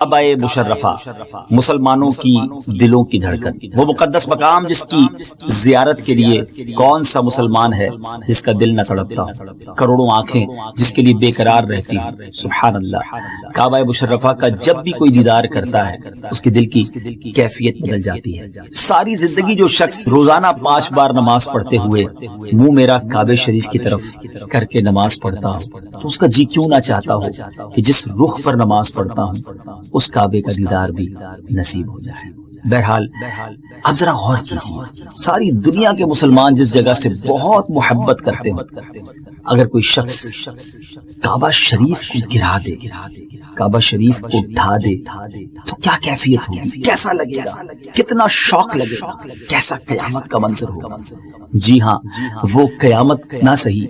کعبہ مشرفہ مسلمانوں کی دلوں کی دھڑکن، وہ مقدس مقام جس کی زیارت کے لیے کون سا مسلمان ہے جس کا دل نہ تڑپتا ہو، کروڑوں آنکھیں جس کے لیے بے قرار رہتی ہیں۔ سبحان اللہ، کعبہ مشرفہ کا جب بھی کوئی دیدار کرتا ہے اس کے دل کی کیفیت بدل جاتی ہے۔ ساری زندگی جو شخص روزانہ 5 بار نماز پڑھتے ہوئے منہ میرا کعبہ شریف کی طرف کر کے نماز پڑھتا ہو تو اس کا جی کیوں نہ چاہتا ہو کہ جس رخ پر نماز پڑھتا ہوں اس کعبے کا دیدار بھی نصیب ہو جائے۔ بہرحال اب ذرا غور کیجیے، ساری دنیا کے مسلمان جس جگہ سے بہت محبت کرتے ہیں، اگر کوئی شخص کعبہ شریف کو گرا دے، کعبہ شریف کو ڈھا دے تو کیا کیفیت ہوگی، کیسا لگے گا، کتنا شوق لگے گا، کیسا قیامت کا منظر ہوگا۔ جی ہاں، وہ قیامت نہ صحیح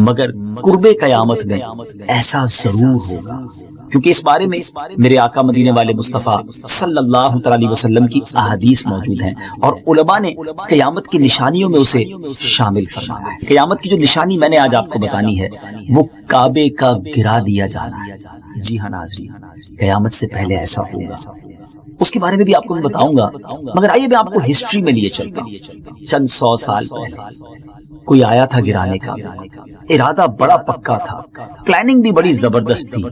مگر قرب قیامت میں ایسا ضرور ہوگا، کیونکہ اس بارے میں میرے آقا مدینے والے مصطفیٰ صلی اللہ تعالی علیہ وسلم کی احادیث موجود ہیں، اور علماء نے قیامت کی نشانیوں میں اسے شامل فرمایا ہے۔ قیامت کی جو نشانی میں نے آج آپ کو بتانی ہے وہ کعبے کا گرا دیا جانا ہے۔ جی ہاں ناظرین، قیامت سے پہلے ایسا ہوگا، اس کے بارے میں بھی آپ کو میں بتاؤں گا، مگر آئیے میں آپ کو ہسٹری میں لیے چلتا ہوں۔ چند 100 سال پہلے کوئی آیا تھا گرانے کا، ارادہ بڑا پکا تھا، پلاننگ بھی بڑی زبردست تھی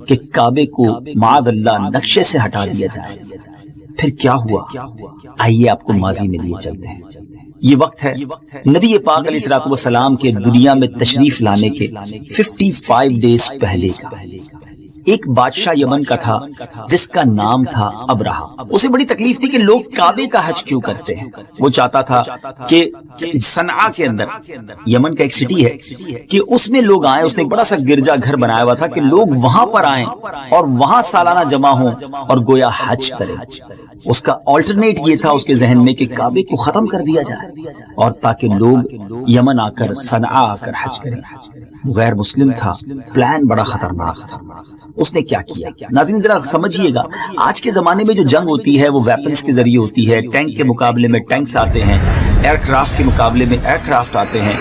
کہ کعبے کو معاذ اللہ نقشے سے ہٹا دیا جائے۔ پھر کیا ہوا، آئیے آپ کو ماضی میں لیے چلتے ہیں۔ یہ وقت ہے نبی پاک علیہ الصلوۃ والسلام کے دنیا میں تشریف لانے کے 55 ڈیز پہلے کا۔ ایک بادشاہ یمن کا تھا جس کا نام تھا ابرہہ۔ اسے بڑی تکلیف تھی کہ لوگ کعبے کا حج کیوں کرتے ہیں۔ وہ چاہتا تھا کہ صنعاء کے اندر، یمن کا ایک سٹی ہے، کہ اس میں لوگ آئیں۔ اس نے ایک بڑا سا گرجا گھر بنایا ہوا تھا کہ لوگ وہاں پر آئیں اور وہاں سالانہ جمع ہوں اور گویا حج کریں۔ اس کا آلٹرنیٹ یہ تھا اس کے ذہن میں کہ کعبے کو ختم کر دیا جائے اور تاکہ لوگ یمن آ کر صنعاء آ کر حج کریں۔ وہ غیر مسلم تھا، پلان بڑا خطرناک تھا۔ اس نے کیا کیا، ناظرین ذرا سمجھیے گا۔ آج کے زمانے میں جو جنگ ہوتی ہے وہ ویپنز کے ذریعے ہوتی ہے، ٹینک کے مقابلے میں ٹینکس آتے ہیں، ایئر کرافٹ کے مقابلے میں ایئر کرافٹ آتے ہیں،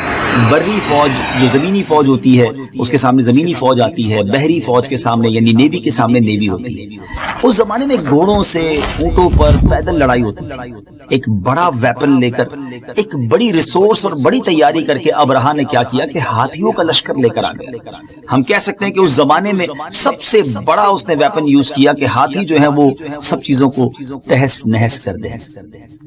بری فوج جو زمینی فوج ہوتی ہے اس کے سامنے زمینی فوج آتی ہے، بحری فوج کے سامنے یعنی نیوی کے سامنے نیوی ہوتی ہے۔ اس زمانے میں گھوڑوں سے، اونٹوں پر پیدل لڑائی ہوتی تھی۔ ایک بڑا ویپن لے کر، ایک بڑی ریسورس اور بڑی تیاری کر کے ابرہہ نے کیا کیا کہ ہاتھیوں کا لشکر لے کر آ گیا۔ ہم کہہ سکتے ہیں کہ اس زمانے میں سب سے بڑا اس نے ویپن یوز کیا کہ ہاتھی جو ہے وہ سب چیزوں کو تہس نہس کر دے۔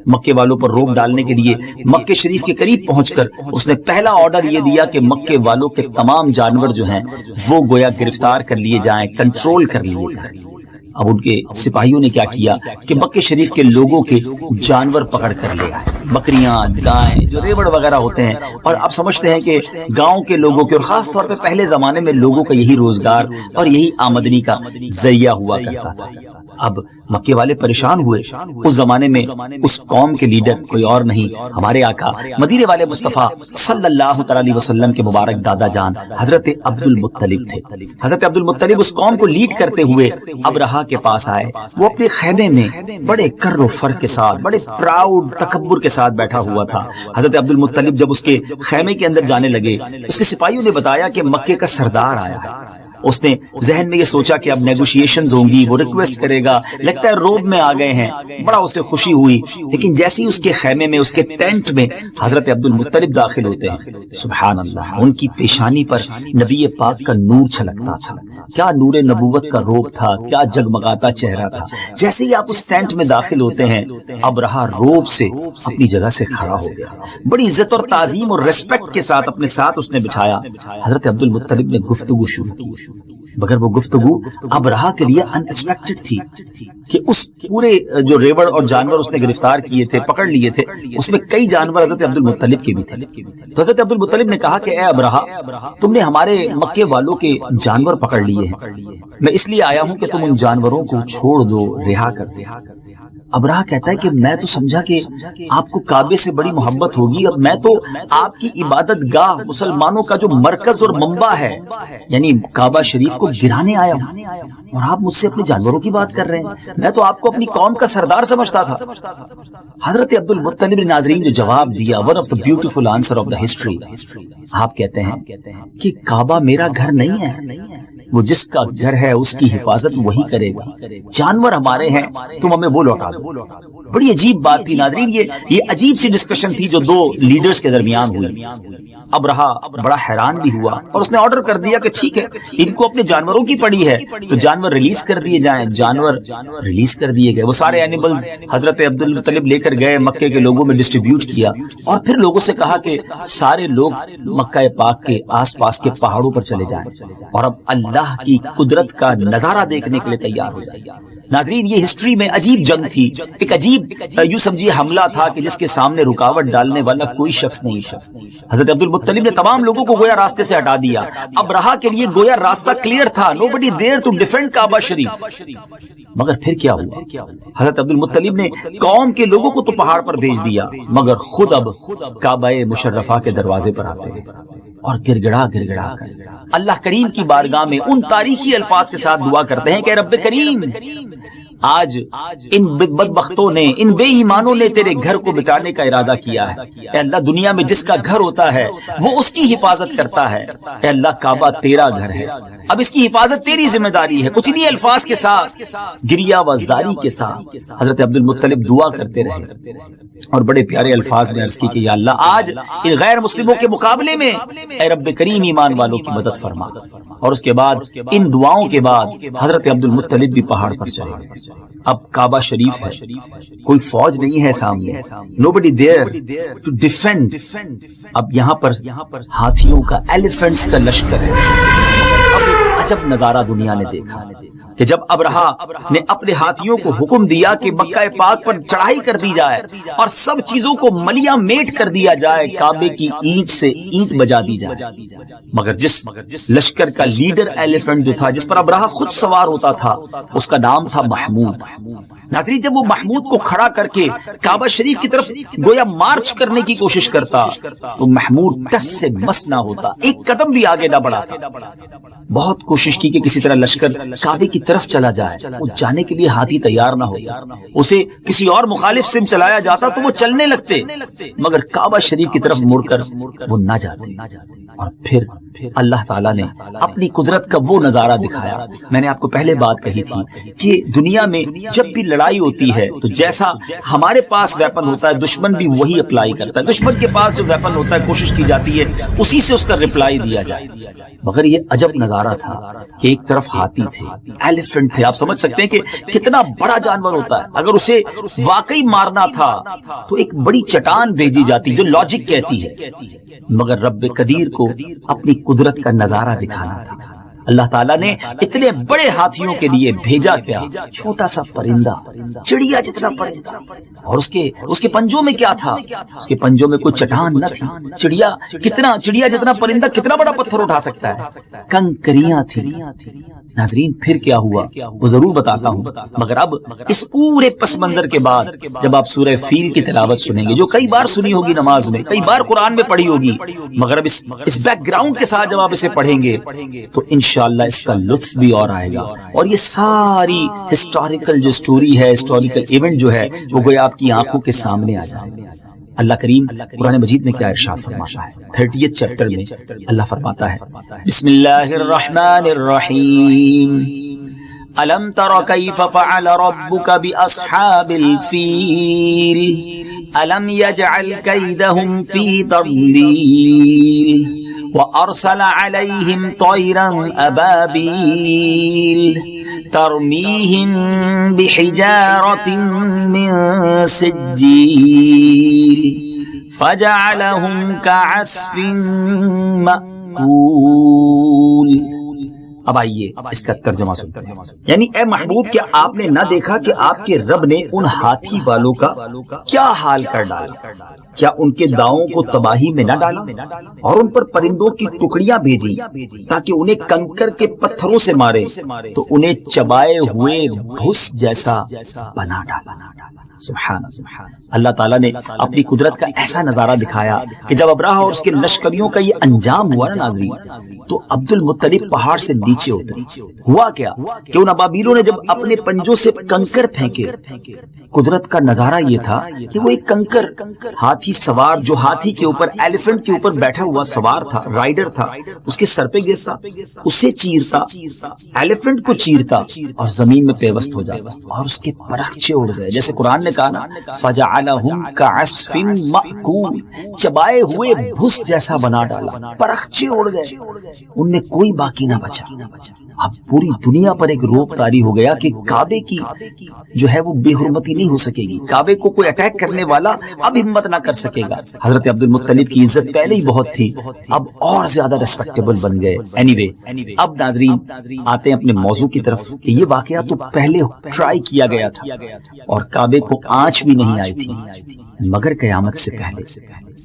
مکے والوں پر روک ڈالنے کے لیے مکے شریف کے قریب پہنچ کر اس نے پہلا آرڈر یہ دیا کہ مکے والوں کے تمام جانور جو ہیں وہ گویا گرفتار کر لیے جائیں، کنٹرول کر لیے جائیں۔ اب ان کے سپاہیوں نے کیا کیا کہ مکے شریف کے لوگوں کے جانور پکڑ کر لے آئے، بکریاں، گائیں، جو ریوڑ وغیرہ ہوتے ہیں۔ اور آپ سمجھتے ہیں کہ گاؤں کے لوگوں کے، اور خاص طور پہ پہلے زمانے میں لوگوں کا یہی روزگار اور یہی آمدنی کا ذریعہ ہوا کرتا تھا۔ اب مکے والے پریشان ہوئے۔ اس زمانے میں اس قوم کے لیڈر کوئی اور نہیں، ہمارے آقا مدینے والے مصطفیٰ صلی اللہ تعالی علیہ وسلم کے مبارک دادا جان حضرت عبد المطلب تھے۔ حضرت عبد المطلب اس قوم کو لیڈ کرتے ہوئے ابرہہ کے پاس آئے۔ وہ اپنے خیمے میں بڑے کر و فر کے ساتھ، بڑے پراؤڈ تکبر کے ساتھ بیٹھا ہوا تھا۔ حضرت عبد المطلب جب اس کے خیمے کے اندر جانے لگے، اس کے سپاہیوں نے بتایا کہ مکے کا سردار آیا ہے۔ اس نے ذہن میں یہ سوچا کہ اب نیگوشیشنز ہوں گی، وہ ریکویسٹ کرے گا، لگتا ہے روب میں آ گئے ہیں، بڑا اسے خوشی ہوئی۔ لیکن جیسے ہی اس کے خیمے میں، اس کے ٹینٹ میں حضرت عبد المطلب داخل ہوتے ہیں، سبحان اللہ، ان کی پیشانی پر نبی پاک کا نور چھلکتا تھا۔ کیا نور نبوت کا روب تھا، کیا جگمگاتا چہرہ تھا۔ جیسے ہی آپ اس ٹینٹ میں داخل ہوتے ہیں، ابرہہ روب سے اپنی جگہ سے کھڑا ہو گیا، بڑی عزت اور تعظیم اور ریسپیکٹ کے ساتھ اپنے ساتھ اس نے بچھایا۔ حضرت عبد المطلب نے گفتگو شروع کی، مگر وہ گفتگو ابرہہ کے لیے ان ایکسپیکٹڈ تھی کہ اس پورے جو ریوڑ اور جانور اس نے گرفتار کیے تھے، پکڑ لیے تھے، اس میں کئی جانور حضرت عبد المطلب کے بھی تھے۔ تو حضرت عبد المطلب نے کہا کہ اے ابرہہ، تم نے ہمارے مکے والوں کے جانور پکڑ لیے ہیں، میں اس لیے آیا ہوں کہ تم ان جانوروں کو چھوڑ دو، رہا کر دو۔ ابرہہ کہتا ہے کہ میں تو سمجھا کہ آپ کو کعبے سے بڑی محبت ہوگی، اب میں تو آپ کی عبادت گاہ، مسلمانوں کا جو مرکز اور منبع ہے، یعنی کعبہ شریف کو گرانے آیا ہوں، اور آپ مجھ سے اپنے جانوروں کی بات کر رہے ہیں۔ میں تو آپ کو اپنی قوم کا سردار سمجھتا تھا۔ حضرت عبد المطلب نے ناظرین جو جواب دیا، one of the beautiful answer of the history, آپ کہتے ہیں کہ کعبہ میرا گھر نہیں ہے، وہ جس کا گھر ہے اس کی حفاظت وہی کرے گا، جانور ہمارے ہیں تم ہمیں وہ لوٹا دو۔ بڑی عجیب بات تھی ناظرین، یہ عجیب سی ڈسکشن تھی جو دو لیڈرز کے درمیان ہوئی۔ ابرہا بڑا حیران بھی ہوا اور اس نے آرڈر کر دیا کہ ٹھیک ہے، ان کو اپنے جانوروں کی پڑی ہے تو جانور ریلیز کر دیے جائیں۔ جانور ریلیز کر دیے گئے، وہ سارے اینیملز حضرت عبد المطلب لے کر گئے، مکے کے لوگوں میں ڈسٹریبیوٹ کیا، اور پھر لوگوں سے کہا کہ سارے لوگ مکہ پاک کے آس پاس کے پہاڑوں پر چلے جائیں اور اب اللہ کی قدرت کا نظارہ دیکھنے کے لیے تیار ہو جائیں۔ ناظرین یہ ہسٹری میں عجیب جنگ تھی، ایک عجیب یوں سمجھیے حملہ تھا کہ جس کے سامنے رکاوٹ ڈالنے والا کوئی شخص نہیں۔ حضرت عبد المطلب نے تمام لوگوں کو گویا راستے سے ہٹا دیا، اب رہا کے لیے گویا راستہ کلیئر تھا، nobody there to defend کعبہ شریف۔ مگر پھر کیا ہوا؟ حضرت عبد المطلب نے قوم کے لوگوں کو تو پہاڑ پر بھیج دیا، مگر خود اب کعبہ مشرفہ کے دروازے پر آتے ہیں اور گڑ گڑا کر اللہ کریم کی بارگاہ میں ان تاریخی الفاظ کے ساتھ دعا کرتے ہیں کہ رب کریم، آج ان بدبختوں نے، ان بے ایمانوں نے تیرے گھر کو مٹانے کا ارادہ کیا ہے۔ اے اللہ، دنیا میں جس کا گھر ہوتا ہے وہ اس کی حفاظت کرتا ہے۔ اے اللہ، کعبہ تیرا گھر ہے، اب اس کی حفاظت تیری ذمہ داری ہے۔ کچھ انہی الفاظ کے ساتھ، گریہ و زاری کے ساتھ حضرت عبد المطلب دعا کرتے رہے اور بڑے پیارے الفاظ میں عرض کی کہ یا اللہ، آج ان غیر مسلموں کے مقابلے میں اے رب کریم ایمان والوں کی مدد فرما۔ اور اس کے بعد ان دعاؤں کے بعد حضرت عبد المطلب بھی پہاڑ پر چڑھے۔ اب کعبہ شریف ہے، کوئی فوج نہیں ہے سامنے، nobody there to defend۔ اب یہاں پر ہاتھیوں کا، ایلیفنٹس کا لشکر ہے۔ اب ایک عجب نظارہ دنیا نے دیکھا کہ جب ابرہا نے اپنے ہاتھیوں کو حکم دیا کہ مکہ پاک پر چڑھائی کر دی جائے اور سب چیزوں کو ملیا میٹ کر دیا جائے، کعبے کی اینٹ سے اینٹ بجا دی جائے، مگر جس لشکر کا لیڈر ایلیفنٹ جو تھا، جس پر ابرہا خود سوار ہوتا تھا، اس کا نام تھا محمود۔ ناظرین، جب وہ محمود کو کھڑا کر کے کعبہ شریف کی طرف گویا مارچ کرنے کی کوشش کرتا تو محمود ٹس سے مس نہ ہوتا، ایک قدم بھی آگے نہ بڑھاتا۔ بہت کوشش کی کہ کسی طرح لشکر کعبے کی طرف چلا جائے، وہ جانے کے لیے ہاتھی تیار نہ ہوتا، اسے کسی اور مخالف سم چلایا جاتا تو وہ چلنے لگتے، مگر کعبہ شریف کی طرف مڑ کر وہ نہ جاتے۔ اور پھر اللہ تعالیٰ نے اپنی قدرت کا وہ نظارہ دکھایا۔ میں نے آپ کو پہلے بات کہی تھی کہ دنیا میں جب بھی لڑائی ہوتی ہے تو جیسا ہمارے پاس ویپن ہوتا ہے، دشمن بھی وہی اپلائی کرتا ہے۔ دشمن کے پاس جو ویپن ہوتا ہے کوشش کی جاتی ہے اسی سے اس کا ریپلائی دیا جائے، مگر یہ عجب نظارہ تھا کہ ایک طرف ہاتھی تھے، ایلیفنٹ تھے۔ آپ سمجھ سکتے ہیں کہ کتنا بڑا جانور ہوتا ہے، اگر اسے واقعی مارنا تھا تو ایک بڑی چٹان بھیجی جاتی جو لاجک کہتی ہے، مگر رب قدیر کو اپنی قدرت کا نظارہ دکھانا تھا۔ اللہ تعالیٰ نے اتنے بڑے ہاتھیوں کے لیے بھیجا کیا؟ چھوٹا سا پرندہ، چڑیا جتنا پرندہ، اور اس کے پنجوں میں کیا تھا؟ اس کے پنجوں میں کوئی چٹان نہ تھی۔ چڑیا جتنا پرندہ کتنا بڑا پتھر اٹھا سکتا ہے؟ کنکریاں تھی۔ ناظرین پھر کیا ہوا وہ ضرور بتاتا ہوں، مگر اب اس پورے پس منظر کے بعد جب آپ سورہ فیل کی تلاوت سنیں گے، جو کئی بار سنی ہوگی نماز میں، کئی بار قرآن میں پڑھی ہوگی، مگر اب اس بیک گراؤنڈ کے ساتھ جب آپ اسے پڑھیں گے تو انشاءاللہ اس کا لطف بھی اور آئے گا، اور یہ ساری ہسٹوریکل جو سٹوری ہے، ہسٹوریکل ایونٹ جو ہے، وہ گویا آپ کی آنکھوں کے سامنے آ جائے گا۔ اللہ کریم قرآن مجید میں کیا ارشاد فرماتا ہے؟ 30 چیپٹر میں اللہ فرماتا ہے، بسم اللہ الرحمن الرحیم، ألم تر كيف فعل ربك بأصحاب الفيل ألم يجعل كيدهم في تضليل وأرسل عليهم طيرا أبابيل ترميهم بحجارة من سجيل فجعلهم كعصف مأكول۔ اب آئیے اس کا ترجمہ سنتے ہیں۔ یعنی اے محبوب، کیا آپ نے نہ دیکھا کہ آپ کے رب نے ان ہاتھی والوں کا کیا حال کر ڈالا؟ کیا ان کے داؤں کو تباہی میں نہ ڈالا اور ان پر پرندوں کی ٹکڑیاں بھیجی تاکہ انہیں کنکر کے پتھروں سے مارے تو انہیں چبائے ہوئے بھس جیسا بنا ڈالا۔ سبحان اللہ تعالیٰ نے اپنی قدرت کا ایسا نظارہ دکھایا کہ جب ابرہا اور اس کے لشکریوں کا یہ انجام ہوا نا ناظرین، تو عبد المطلب پہاڑ سے نیچے اتری۔ ہوا کیا کہ ان ابابیلوں نے جب اپنے پنجوں سے کنکر پھینکے، قدرت کا نظارہ یہ تھا کہ وہ ایک کنکر ہاتھی سوار، جو ہاتھی کے اوپر، ایلیفنٹ کے اوپر بیٹھا ہوا سوار تھا، رائڈر تھا، اس کے سر پہ گرتا، اسے چیرتا، ایلیفنٹ کو چیرتا اور زمین میں پیوست ہو جاتا، اور اس کے پرخچے اڑ گئے۔ جیسے قرآن نے کہا نا، فَجَعَلَهُمْ كَعَصْفٍ مَأْكُولٍ، چبائے ہوئے بھس جیسا بنا ڈالا، پرخچے اڑ گئے، ان میں کوئی باقی نہ بچا۔ اب پوری دنیا پر ایک روپ طاری ہو گیا کہ کعبے کی جو ہے وہ بے حرمتی نہیں ہو سکے گی، کعبے کو کوئی اٹیک کرنے والا اب ہمت نہ کر سکے گا۔ حضرت عبد المطلب کی عزت پہلے ہی بہت تھی، اب اور زیادہ ریسپیکٹیبل بن گئے۔ اینی وے، اب ناظرین آتے ہیں اپنے موضوع کی طرف کہ یہ واقعہ تو پہلے ٹرائی کیا گیا تھا اور کعبے کو آنچ بھی نہیں آئی تھی، مگر قیامت سے پہلے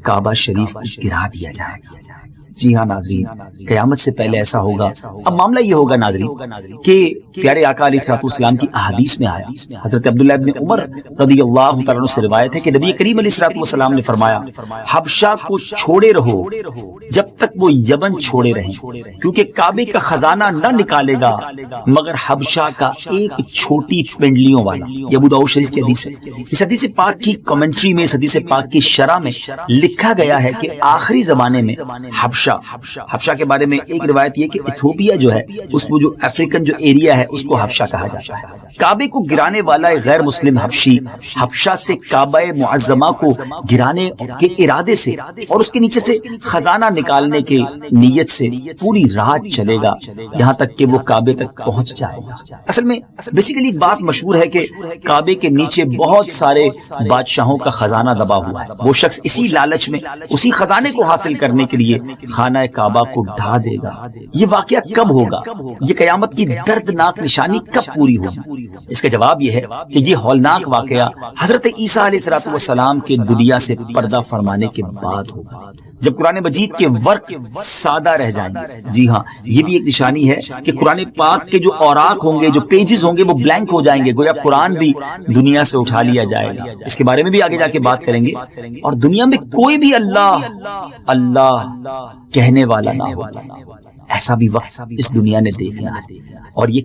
کعبہ شریف کو گرا دیا جائے گا۔ جی ہاں ناظرین، قیامت سے پہلے ایسا ہوگا۔ اب معاملہ یہ ہوگا ناظرین کہ پیارے آقا علیہ الصلوۃ والسلام کی احادیث میں آیا، حضرت عبداللہ ابن عمر رضی اللہ تعالیٰ عنہ سے روایت ہے کہ نبی کریم علیہ الصلوۃ والسلام نے فرمایا، حبشہ کو چھوڑے رہو جب تک وہ یمن چھوڑے رہیں، کیونکہ کعبے کا خزانہ نہ نکالے گا مگر حبشہ کا ایک چھوٹی پنڈلیوں والا۔ یہ ابو داؤد شریف کی حدیث ہے۔ اس حدیث پاک کی کمنٹری میں، اس حدیث پاک کی شرح میں لکھا گیا ہے کہ آخری زمانے میں حبشہ کے بارے میں ایک روایت یہ کہ ایتھوپیا جو ہے، اس وہ جو افریقن جو ایریا ہے، اس کو حبشہ کہا جاتا ہے۔ کعبے کو گرانے والا ایک غیر مسلم حبشی حبشہ سے کعبہ معظمہ کو گرانے کے ارادے سے اور اس کے نیچے سے خزانہ نکالنے کے نیت سے پوری رات چلے گا یہاں تک کہ وہ کعبے تک پہنچ جائے گا۔ اصل میں بیسیکلی ایک بات مشہور ہے کہ کعبے کے نیچے بہت سارے بادشاہوں کا خزانہ دبا ہوا ہے، وہ شخص اسی لالچ میں اسی خزانے کو حاصل کرنے کے لیے خانہ کعبہ کو ڈھا دے گا۔ یہ واقعہ کب ہوگا؟ یہ قیامت کی دردناک نشانی کب پوری ہوگی؟ اس کا جواب یہ ہے کہ یہ ہولناک واقعہ حضرت عیسیٰ علیہ السلام کے دنیا سے پردہ فرمانے کے بعد ہوگا، جب قرآن مجید کے ورق سادہ رہ جائیں گے۔ جی ہاں، یہ بھی ایک نشانی ہے کہ قرآن پاک کے جو اوراق ہوں گے، جو پیجز ہوں گے، وہ بلینک ہو جائیں گے، گویا قرآن بھی دنیا سے اٹھا لیا جائے گا۔ اس کے بارے میں بھی آگے جا کے بات کریں گے، اور دنیا میں کوئی بھی اللہ اللہ کہنے والا نہ ہوگا۔ ایسا بھی وقت اس دنیا نے دیکھنا ہے، اور یہ